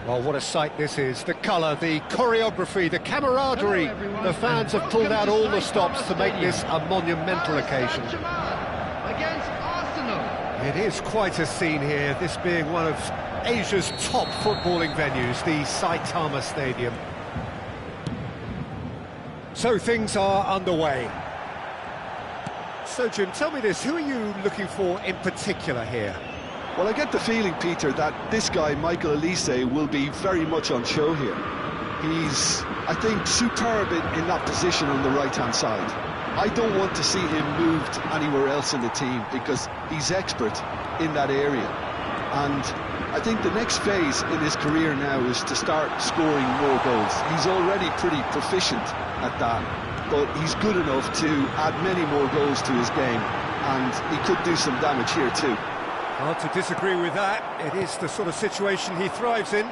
Well, what a sight this is. The colour, the choreography, the camaraderie. The fans have pulled out all the stops to make this a monumental occasion. Against Arsenal. It is quite a scene here, this being one of Asia's top footballing venues, the Saitama Stadium. So things are underway. So Jim, tell me this, who are you looking for in particular here? Well, I get the feeling, Peter, that this guy, Michael Elise, will be very much on show here. He's, I think, superb in that position on the right-hand side. I don't want to see him moved anywhere else in the team because he's expert in that area. And I think the next phase in his career now is to start scoring more goals. He's already pretty proficient at that, but he's good enough to add many more goals to his game, and he could do some damage here too. Hard to disagree with that. It is the sort of situation he thrives in.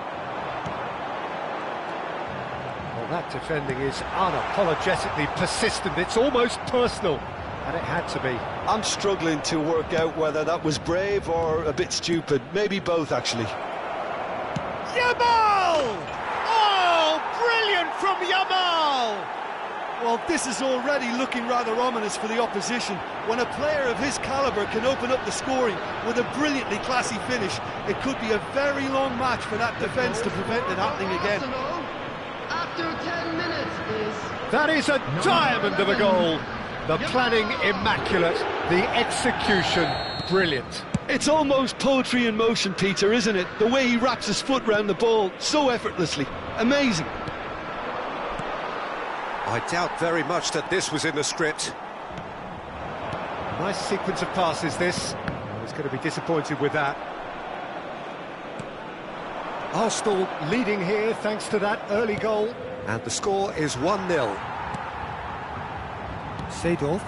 Well, that defending is unapologetically persistent. It's almost personal, and it had to be. I'm struggling to work out whether that was brave or a bit stupid. Maybe both, actually. Yamal! Oh, brilliant from Yamal! Well, this is already looking rather ominous for the opposition. When a player of his calibre can open up the scoring with a brilliantly classy finish, it could be a very long match for that defence to prevent it happening again. After 10 minutes is... That is a diamond of a goal. The planning immaculate, the execution brilliant. It's almost poetry in motion, Peter, isn't it? The way he wraps his foot round the ball so effortlessly. Amazing. I doubt very much that this was in the script. Nice sequence of passes, this. I was going to be disappointed with that. Arsenal leading here thanks to that early goal. And the score is 1-0. Seedorf.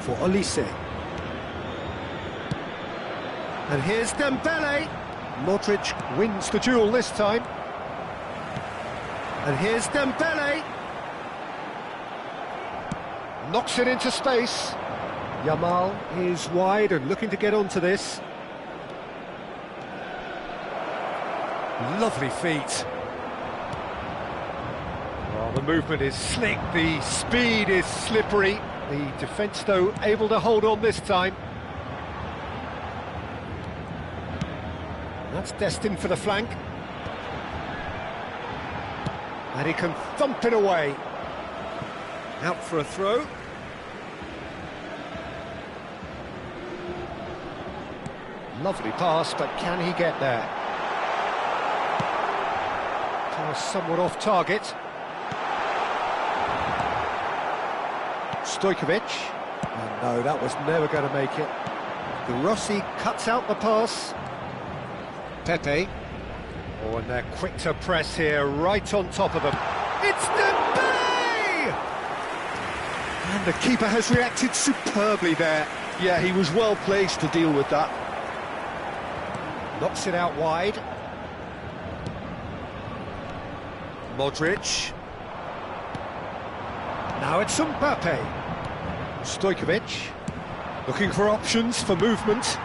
For Olise. And here's Dembele. Modric wins the duel this time. And here's Dembele. Knocks it into space. Yamal is wide and looking to get onto this. Lovely feet. Well, the movement is slick, the speed is slippery. The defence, though, able to hold on this time. That's destined for the flank. And he can thump it away. Out for a throw. Lovely pass, but can he get there? Pass somewhat off target. Stojkovic. Oh, no, that was never going to make it. De Rossi cuts out the pass. Pepe. Oh, and they're quick to press here, right on top of them. It's Dembele! And the keeper has reacted superbly there. Yeah, he was well placed to deal with that. Knocks it out wide. Modric. Now it's Mbappe. Stojkovic. Looking for options for movement.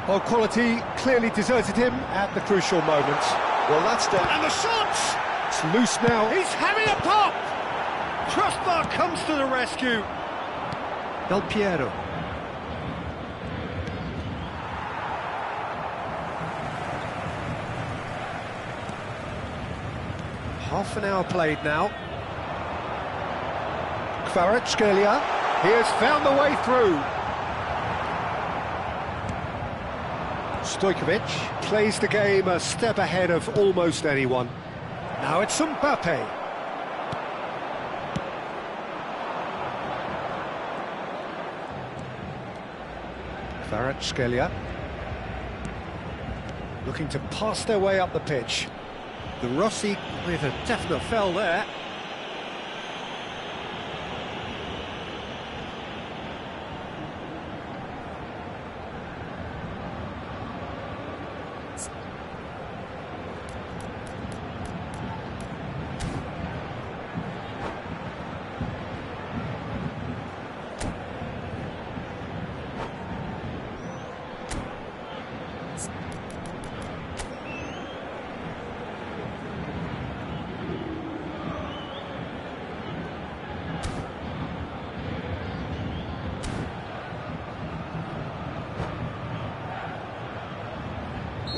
Well, quality clearly deserted him at the crucial moment. Well, that's done. And the shot! It's loose now. He's having a pop! Crossbar comes to the rescue. Del Piero. Half an hour played now. Kvaratskhelia. He has found the way through. Stojkovic plays the game a step ahead of almost anyone. Now it's Mbappe. Kvaratskhelia. Looking to pass their way up the pitch. De Rossi with a definite foul there.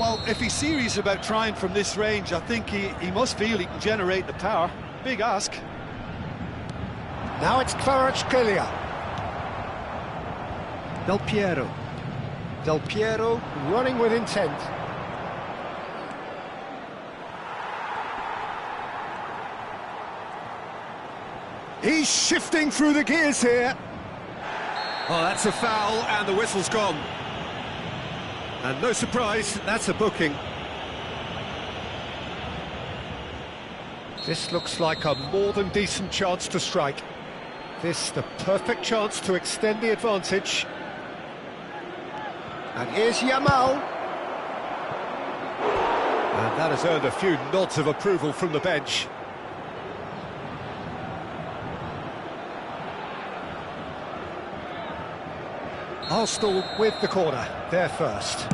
Well, if he's serious about trying from this range, I think he must feel he can generate the power. Big ask. Now it's Kvaratskhelia. Del Piero. Del Piero running with intent. He's shifting through the gears here. Oh, that's a foul, and the whistle's gone. And no surprise, that's a booking. This looks like a more than decent chance to strike. This the perfect chance to extend the advantage. And here's Yamal. And that has earned a few nods of approval from the bench. Arsenal with the corner, there first.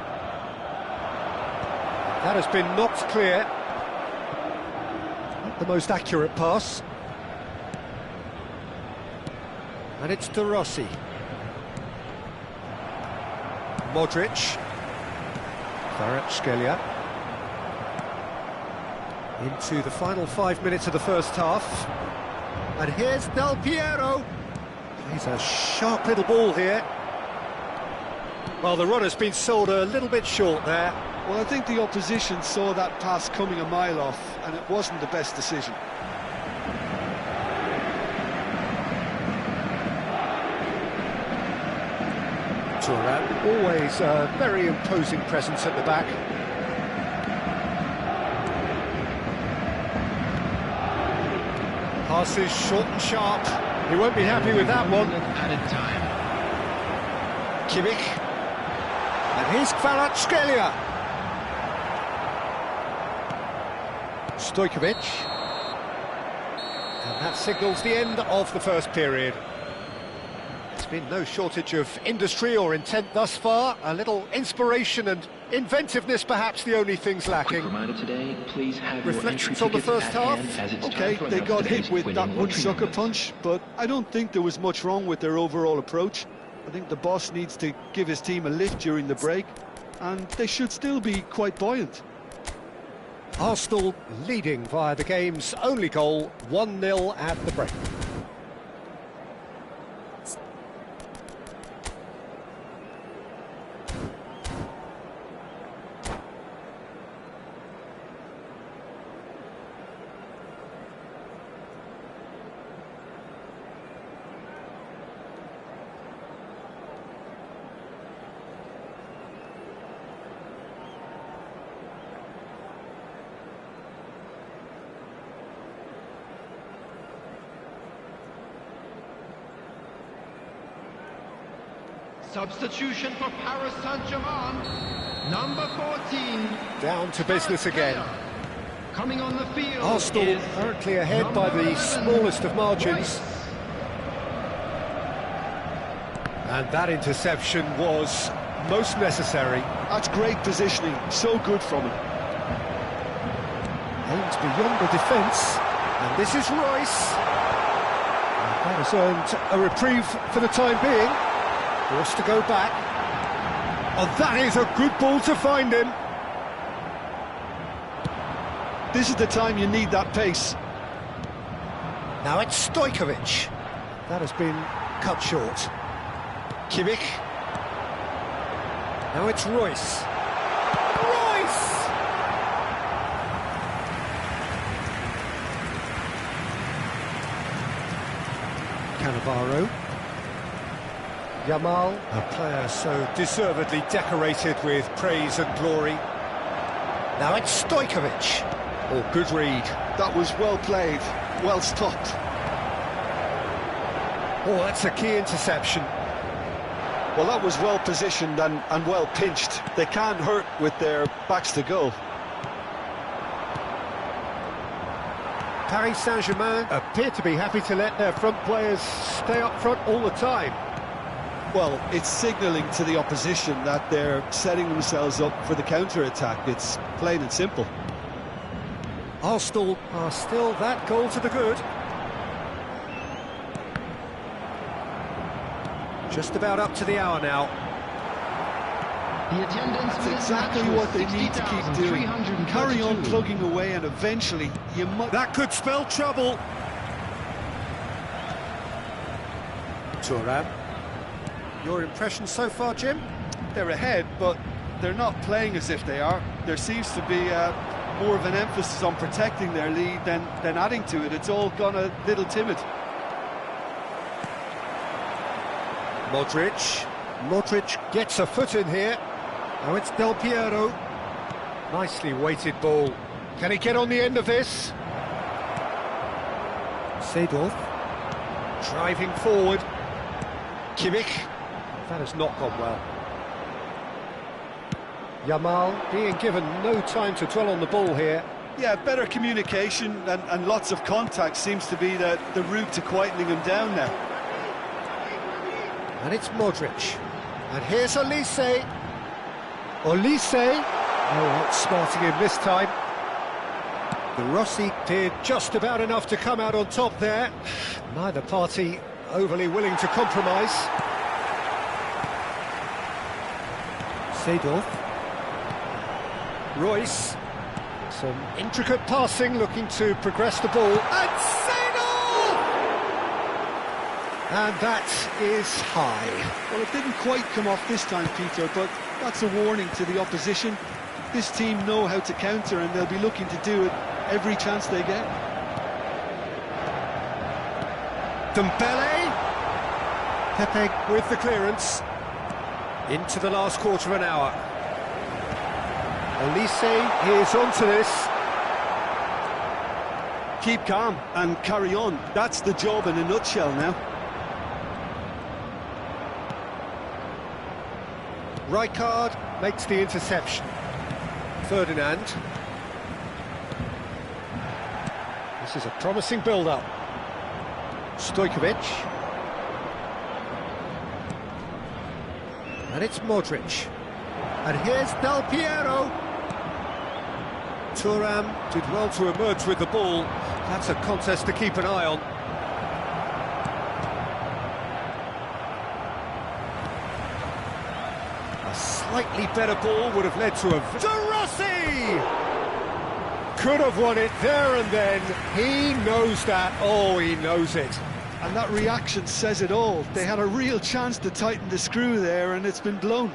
That has been knocked clear. Not the most accurate pass. And it's De Rossi. Modric. Kvaratskhelia. Into the final 5 minutes of the first half. And here's Del Piero. He's a sharp little ball here. Well, the run has been sold a little bit short there. Well, I think the opposition saw that pass coming a mile off, and it wasn't the best decision. Thuram, always a very imposing presence at the back. Passes short and sharp. He won't be happy with that one. Added time. Kimmich. And here's Kvaratskhelia. Stojkovic. And that signals the end of the first period. There's been no shortage of industry or intent thus far. A little inspiration and inventiveness, perhaps the only things lacking. Reminder today, please have Reflections on the first half? Okay, they got hit with that one sucker punch, but I don't think there was much wrong with their overall approach. I think the boss needs to give his team a lift during the break, and they should still be quite buoyant. Arsenal leading via the game's only goal, 1-0 at the break. Substitution for Paris Saint-Germain. Number 14. Down to business again. Coming on the field. Arsenal currently ahead by the smallest of margins. And that interception was most necessary. That's great positioning, so good from him. Aims beyond the defence, and this is Royce. And that has earned a reprieve for the time being. Forced to go back. Oh, that is a good ball to find him. This is the time you need that pace. Now it's Stojkovic. That has been cut short. Kimmich. Now it's Royce. Royce! Cannavaro. Yamal, a player so deservedly decorated with praise and glory. Now it's Stojkovic. Oh, good read. That was well played, well stopped. Oh, that's a key interception. Well, that was well positioned and well pinched. They can't hurt with their backs to goal. Paris Saint-Germain appear to be happy to let their front players stay up front all the time. Well, it's signalling to the opposition that they're setting themselves up for the counter-attack. It's plain and simple. Arsenal are still that goal to the good. Just about up to the hour now. The attendance That's for this exactly match was what they need to keep doing. Carry on 60,332. plugging away, and eventually you might... That could spell trouble. Thuram. Your impression so far, Jim? They're ahead, but they're not playing as if they are. There seems to be more of an emphasis on protecting their lead than adding to it. It's all gone a little timid. Modric. Modric gets a foot in here. Now it's Del Piero. Nicely weighted ball. Can he get on the end of this? Seedorf. Driving forward. Kimmich. That has not gone well. Yamal being given no time to dwell on the ball here. Yeah, better communication and lots of contact seems to be the route to quietening him down now. And it's Modric. And here's Olise. Olise. Oh, outsmarting him this time. The Rossi did just about enough to come out on top there. Neither party overly willing to compromise. Seedorf. Royce. Some intricate passing, looking to progress the ball. And Seedorf! And that is high. Well, it didn't quite come off this time, Peter, but that's a warning to the opposition. This team know how to counter, and they'll be looking to do it every chance they get. Dembele. Pepe with the clearance. Into the last quarter of an hour. Olise is onto this. Keep calm and carry on. That's the job in a nutshell now. Rijkaard makes the interception. Ferdinand. This is a promising build-up. Stojkovic. And it's Modric. And here's Del Piero. Thuram did well to emerge with the ball. That's a contest to keep an eye on. A slightly better ball would have led to a... De Rossi! Could have won it there and then. He knows that. Oh, he knows it. And that reaction says it all. They had a real chance to tighten the screw there, and it's been blown.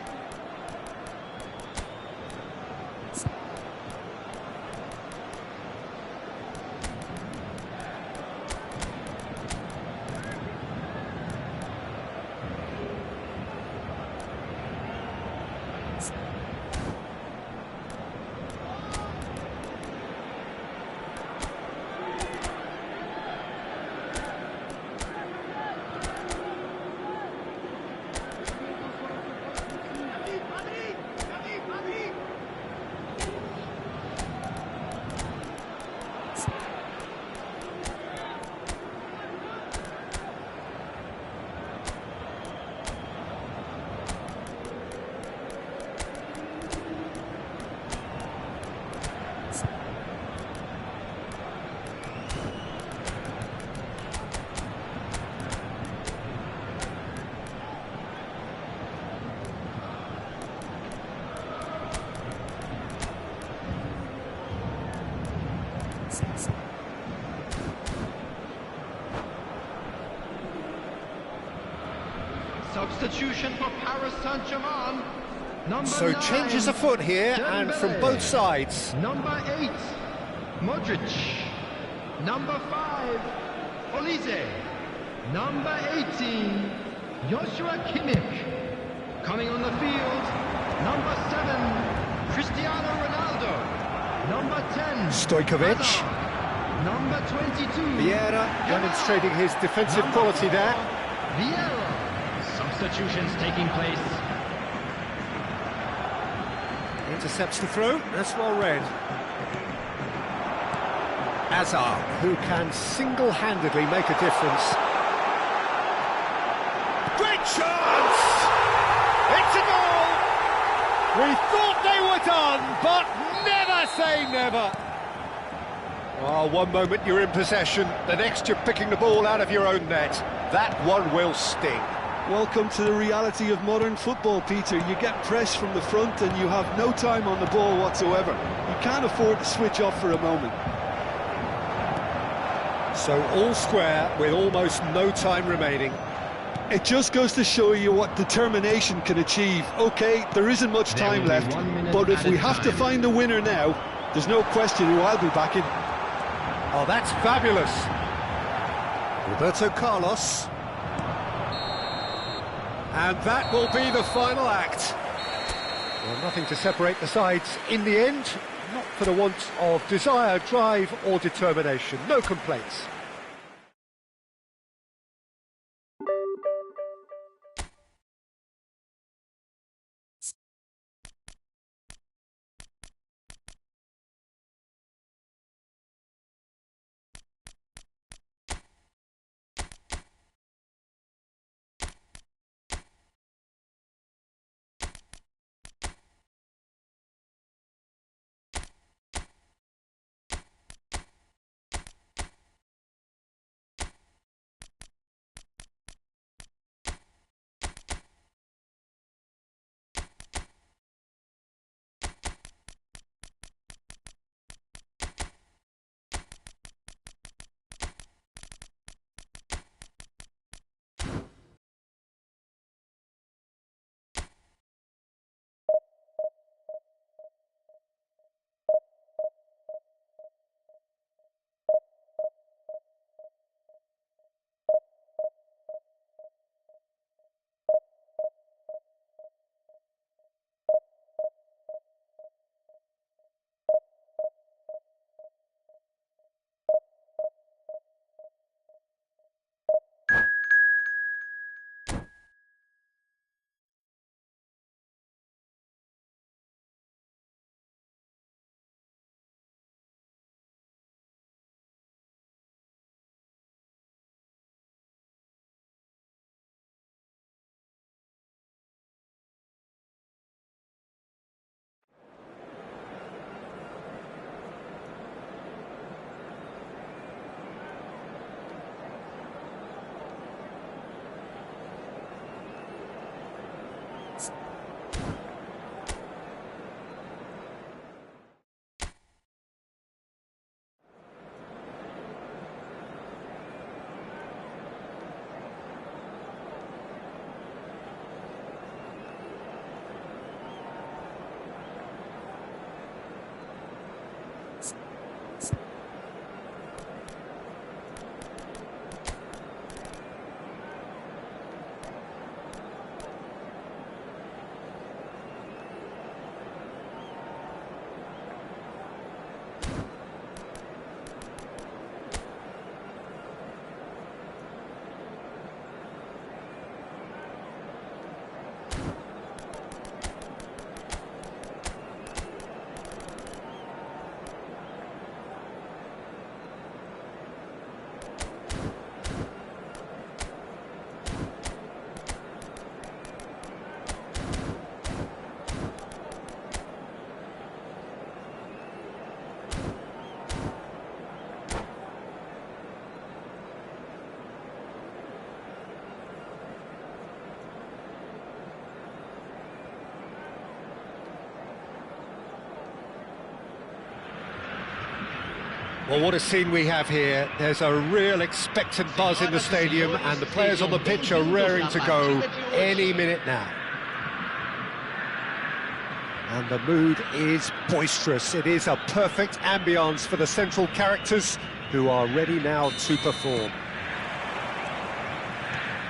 Substitution for Paris Saint-Germain. So 9, changes afoot here, and from both sides. Number 8, Modric. Number 5, Olise. Number 18, Joshua Kimmich. Coming on the field, number 7, Cristiano Ronaldo. Number 10, Stojkovic. Hazard. Number 22, Vieira demonstrating his defensive quality there. Vieira. Substitutions taking place. Intercepts the throw, that's well read. Hazard, who can single-handedly make a difference. Great chance! It's a goal! We thought they were done, but never say never! Oh, one moment you're in possession, the next you're picking the ball out of your own net. That one will sting. Welcome to the reality of modern football, Peter. You get pressed from the front and you have no time on the ball whatsoever. You can't afford to switch off for a moment. So all square with almost no time remaining. It just goes to show you what determination can achieve. OK, there isn't much time left, but if we have to find the winner now, there's no question who I'll be backing. Oh, that's fabulous. Roberto Carlos. And that will be the final act. Well, nothing to separate the sides in the end, not for the want of desire, drive or determination. No complaints. Well, what a scene we have here. There's a real expectant buzz in the stadium and the players on the pitch are raring to go any minute now. And the mood is boisterous. It is a perfect ambience for the central characters who are ready now to perform.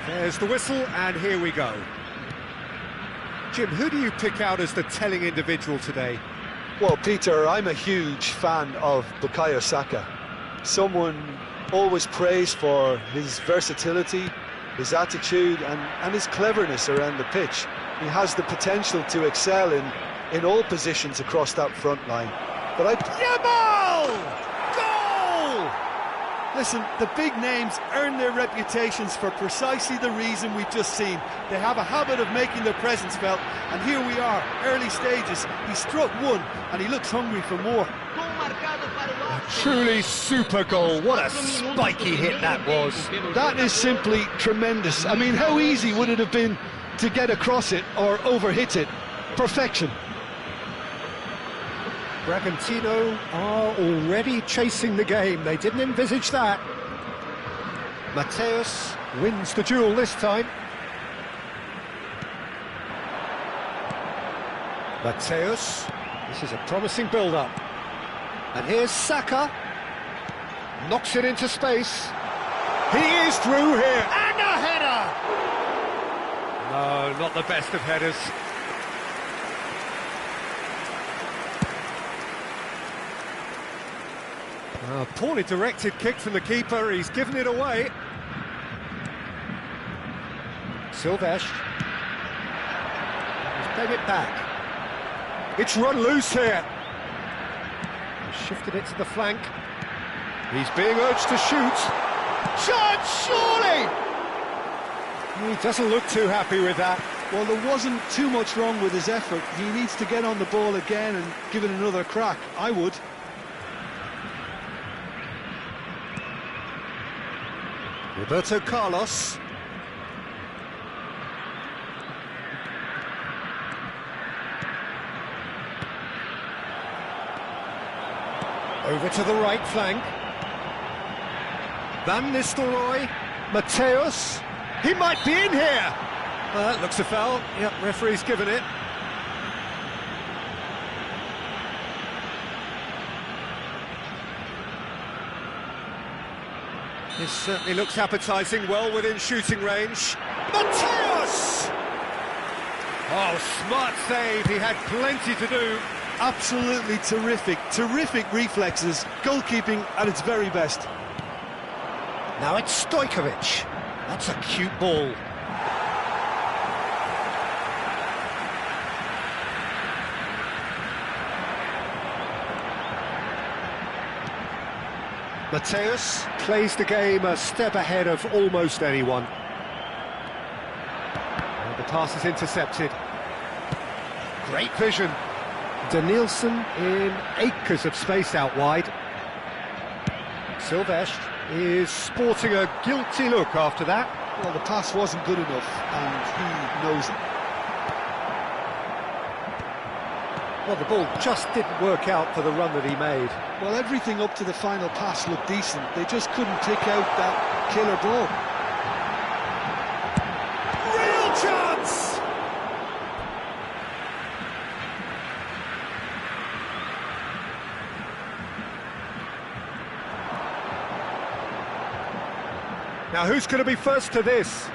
There's the whistle and here we go. Jim, who do you pick out as the telling individual today? Well, Peter, I'm a huge fan of Bukayo Saka. Someone always praised for his versatility, his attitude and his cleverness around the pitch. He has the potential to excel in all positions across that front line. But Yamal! Goal! Listen, the big names earn their reputations for precisely the reason we've just seen. They have a habit of making their presence felt, and here we are, early stages. He struck one, and he looks hungry for more. A truly super goal. What a spiky hit that was. That is simply tremendous. I mean, how easy would it have been to get across it or overhit it? Perfection. Bragantino are already chasing the game. They didn't envisage that. Mateus wins the duel this time. Mateus, this is a promising build-up. And here's Saka. Knocks it into space. He is through here. And a header! No, not the best of headers. Poorly directed kick from the keeper, he's given it away. Silvesh. He's played it back. It's run loose here. He's shifted it to the flank. He's being urged to shoot. Chance, surely! He doesn't look too happy with that. Well, there wasn't too much wrong with his effort. He needs to get on the ball again and give it another crack. I would. Roberto Carlos. Over to the right flank. Van Nistelrooy. Mateus. He might be in here. That looks a foul. Yep, referee's given it. This certainly looks appetising, well within shooting range. Mateus! Oh, smart save, he had plenty to do. Absolutely terrific, terrific reflexes, goalkeeping at its very best. Now it's Stojkovic. That's a cute ball. Mateus plays the game a step ahead of almost anyone. And the pass is intercepted. Great vision. Danielson in acres of space out wide. Silvesh is sporting a guilty look after that. Well, the pass wasn't good enough, and he knows it. Well, the ball just didn't work out for the run that he made. Well, everything up to the final pass looked decent. They just couldn't pick out that killer ball. Real chance! Now, who's going to be first to this?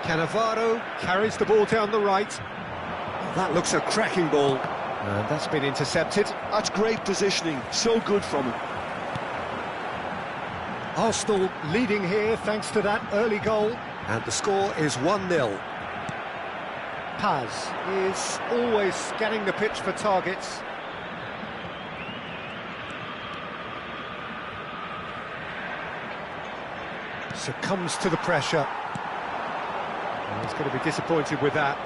Cannavaro carries the ball down the right. That looks a cracking ball. And that's been intercepted. That's great positioning, so good from him. Arsenal leading here thanks to that early goal. And the score is 1-0. Paz is always scanning the pitch for targets. Succumbs to the pressure. And he's going to be disappointed with that.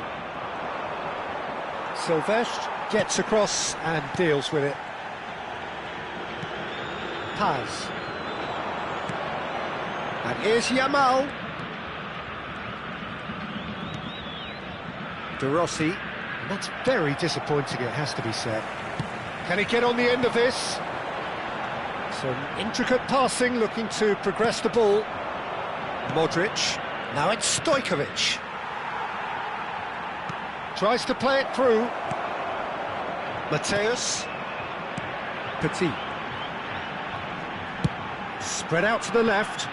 Silvestre gets across and deals with it. Paz. And here's Yamal. De Rossi. And that's very disappointing, it has to be said. Can he get on the end of this? Some intricate passing, looking to progress the ball. Modric. Now it's Stojkovic. Tries to play it through. Mateus. Petit. Spread out to the left.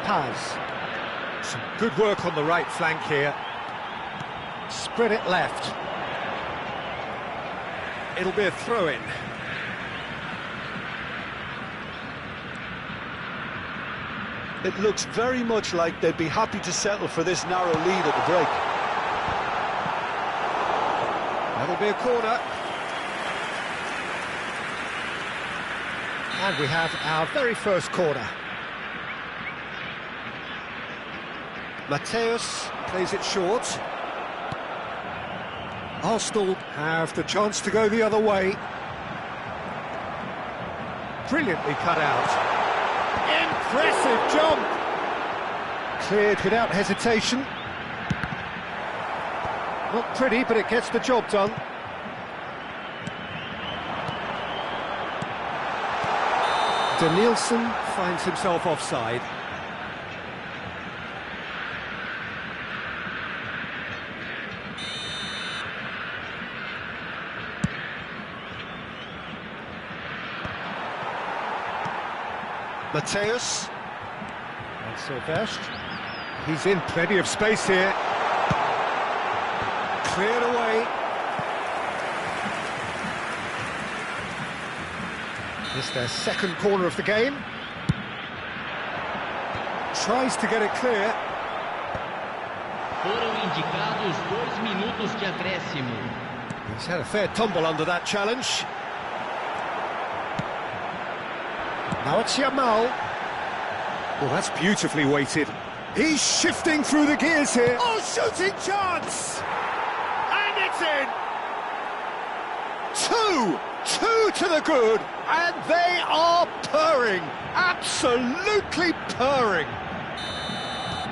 Paz. Some good work on the right flank here. Spread it left. It'll be a throw-in. It looks very much like they'd be happy to settle for this narrow lead at the break. That'll be a corner. And we have our very first corner. Mateus plays it short. Arsenal have the chance to go the other way. Brilliantly cut out. Impressive jump! Cleared without hesitation. Not pretty, but it gets the job done. Danielson finds himself offside. Mateus. And Silvestre. He's in plenty of space here. Cleared away. It's their second corner of the game. Tries to get it clear. Foram indicados 2 minutos de acréscimo. He's had a fair tumble under that challenge. Now it's Yamal. Well, that's beautifully weighted. He's shifting through the gears here. Oh, shooting chance! And it's in! Two to the good, and they are purring. Absolutely purring.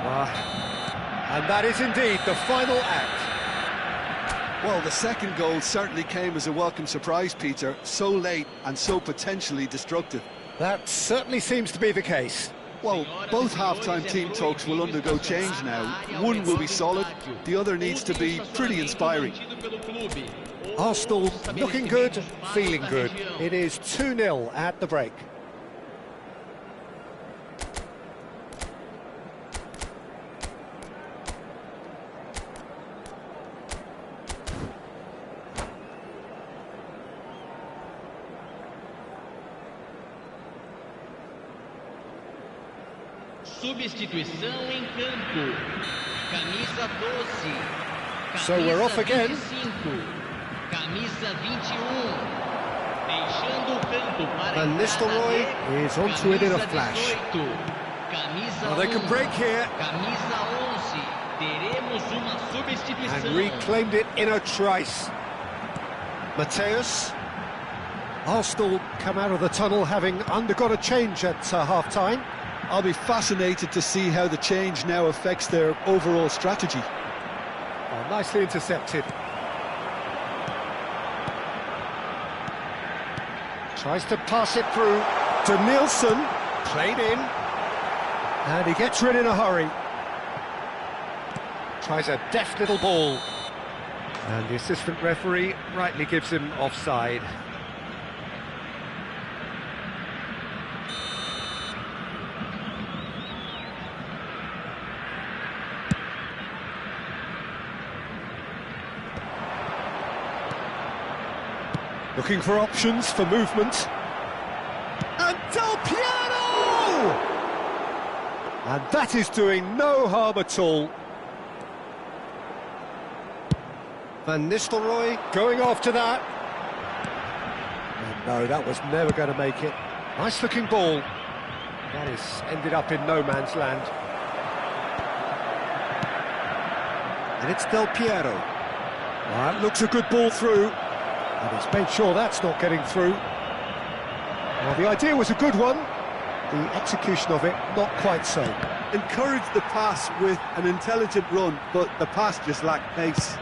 And that is indeed the final act. Well, the second goal certainly came as a welcome surprise, Peter. So late and so potentially destructive. That certainly seems to be the case. Well, both half-time team talks will undergo change now. One will be solid, the other needs to be pretty inspiring. Arsenal looking good, feeling good. It is 2-0 at the break. Substituição em campo. Camisa 12. So we're off again. Camisa 21. Deixando o campo para And Nistelrooy is onto it in a flash. Camisa They can break here. Camisa 11. Teremos uma substituição. And reclaimed it in a trice. Mateus. Arsenal come out of the tunnel having undergone a change at half-time. I'll be fascinated to see how the change now affects their overall strategy. Oh, nicely intercepted. Tries to pass it through to Nielsen. Played in. And he gets rid in a hurry. Tries a deft little ball. And the assistant referee rightly gives him offside. Looking for options for movement. And Del Piero! And that is doing no harm at all. Van Nistelrooy going after that. And no, that was never going to make it. Nice looking ball. That is ended up in no man's land. And it's Del Piero. That looks a good ball through. And he's made sure that's not getting through. Well, the idea was a good one. The execution of it, not quite so. Encouraged the pass with an intelligent run, but the pass just lacked pace.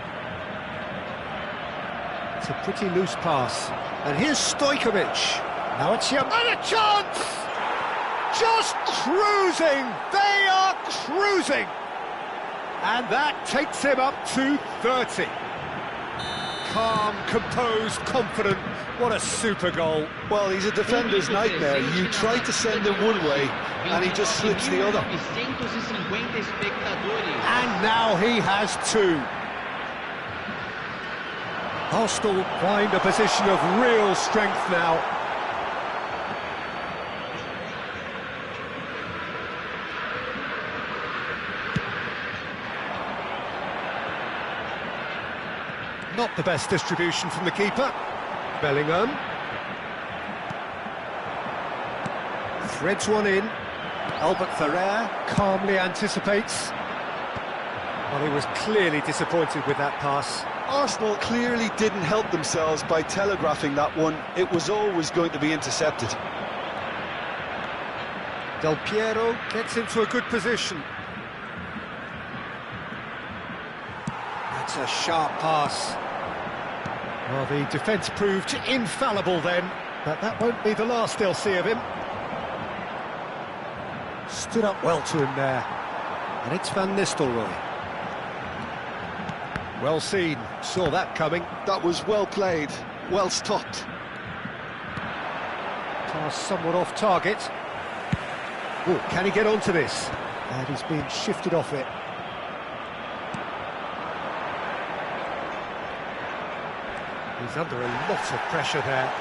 It's a pretty loose pass. And here's Stojkovic. Now it's Yamal. And a chance! Just cruising! They are cruising! And that takes him up to 30. Calm, composed, confident. What a super goal. Well, he's a defender's nightmare. You try to send him one way, and he just slips the other. And now he has two. Arsenal find a position of real strength now. Not the best distribution from the keeper. Bellingham. Threads one in. Albert Ferrer calmly anticipates. Well, he was clearly disappointed with that pass. Arsenal clearly didn't help themselves by telegraphing that one. It was always going to be intercepted. Del Piero gets into a good position. That's a sharp pass. Well, the defence proved infallible then, but that won't be the last they'll see of him. Stood up well to him there. And it's Van Nistelrooy. Well seen, saw that coming. That was well played, well stopped. Pass somewhat off target. Oh, can he get onto this? And he's been shifted off it. He's under a lot of pressure there.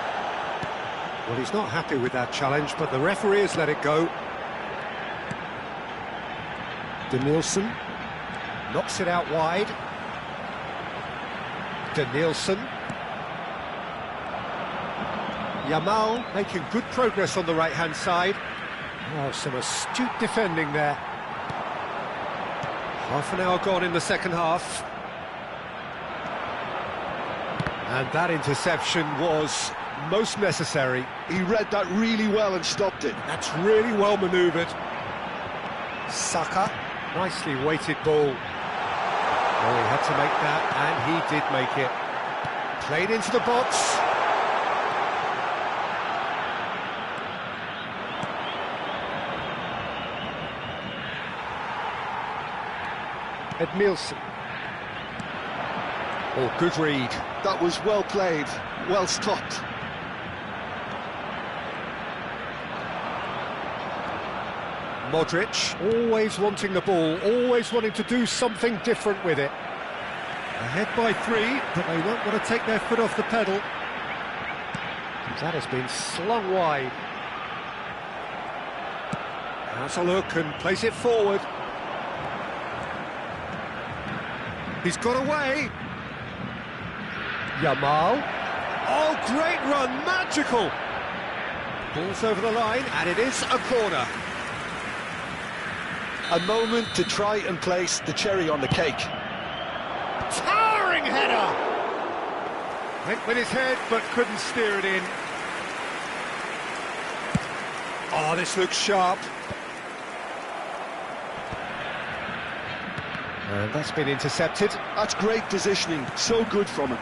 Well, he's not happy with that challenge, but the referee has let it go. Danielson knocks it out wide. Danielson. Yamal making good progress on the right-hand side. Oh, some astute defending there. Half an hour gone in the second half. And that interception was most necessary. He read that really well and stopped it. That's really well manoeuvred. Saka, nicely weighted ball. Oh, he had to make that, and he did make it. Played into the box. Edmilson. Oh, good read. That was well played, well stopped. Modric, always wanting the ball, always wanting to do something different with it. Ahead by 3, but they won't want to take their foot off the pedal. That has been slung wide. Has a look and plays it forward. He's got away. Yamal. Oh, great run, magical. Ball's over the line, and it is a corner. A moment to try and place the cherry on the cake. Towering header! Went with his head, but couldn't steer it in. Oh, this looks sharp. And that's been intercepted. That's great positioning, so good from him.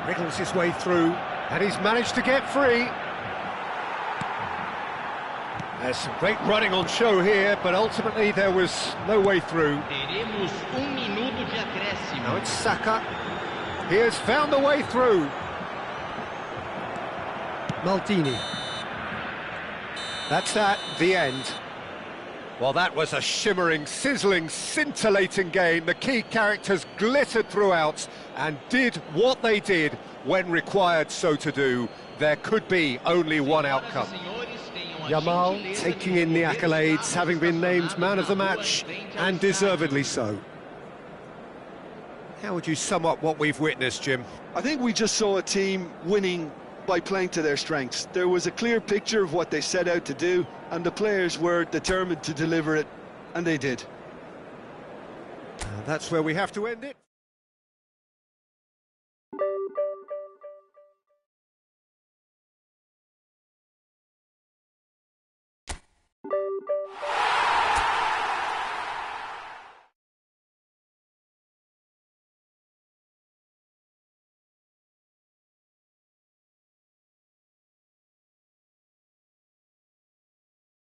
Wriggles his way through, and he's managed to get free. There's some great running on show here, but ultimately there was no way through. Now it's Saka. He has found a way through. Maldini. That's that, the end. Well, that was a shimmering, sizzling, scintillating game. The key characters glittered throughout and did what they did when required so to do. There could be only one outcome. Yamal taking in the accolades, having been named man of the match, and deservedly so. How would you sum up what we've witnessed, Jim? I think we just saw a team winning by playing to their strengths. There was a clear picture of what they set out to do, and the players were determined to deliver it, and they did. That's where we have to end it.